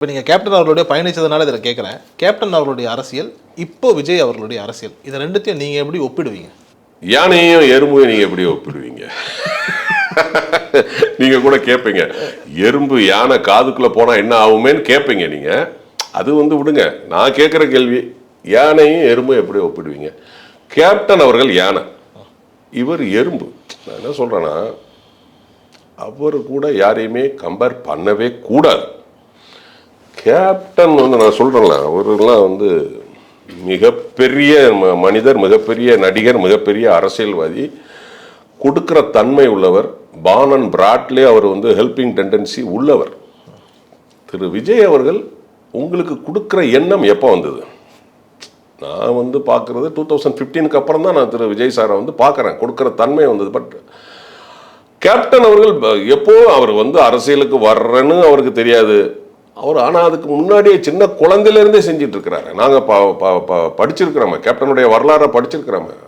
இப்போ நீங்கள் கேப்டன் அவர்களுடைய பயணித்ததுனால இதில் கேட்குறேன். கேப்டன் அவர்களுடைய அரசியல், இப்போ விஜய் அவர்களுடைய அரசியல், இதை ரெண்டுத்தையும் நீங்கள் எப்படி ஒப்பிடுவீங்க? யானையும் எறும்பையும் நீங்கள் எப்படி ஒப்பிடுவீங்க? நீங்கள் கூட கேட்பீங்க, எறும்பு யானை காதுக்குள்ளே போனால் என்ன ஆகுமேன்னு கேட்பீங்க நீங்கள். அது விடுங்க, நான் கேட்குற கேள்வி, யானையும் எறும்பும் எப்படி ஒப்பிடுவீங்க? கேப்டன் அவர்கள் யானை, இவர் எறும்பு. நான் என்ன சொல்கிறேன்னா, அவர் கூட யாரையுமே கம்பேர் பண்ணவே கூடாது. கேப்டன் நான் சொல்கிறேன்ல, அவரெல்லாம் மிகப்பெரிய மனிதர், மிகப்பெரிய நடிகர், மிகப்பெரிய அரசியல்வாதி, கொடுக்குற தன்மை உள்ளவர். பார்ன் அண்ட் பிராட்லே அவர் ஹெல்பிங் டெண்டன்சி உள்ளவர். திரு விஜய் அவர்கள் உங்களுக்கு கொடுக்குற எண்ணம் எப்போ வந்தது? நான் பார்க்குறது 2015க்கு அப்புறம் தான் நான் திரு விஜய் சாரை பார்க்குறேன். கொடுக்குற தன்மை வந்தது. பட் கேப்டன் அவர்கள் எப்போ அவர் அரசியலுக்கு வர்றேன்னு அவருக்கு தெரியாது. அவர் ஆனால் அதுக்கு முன்னாடியே சின்ன குழந்தையிலேருந்தே செஞ்சிட்டு இருக்கிறாரு. நாங்கள் படிச்சிருக்கிறோமே, கேப்டனுடைய வரலாறை படிச்சிருக்கிறோமே.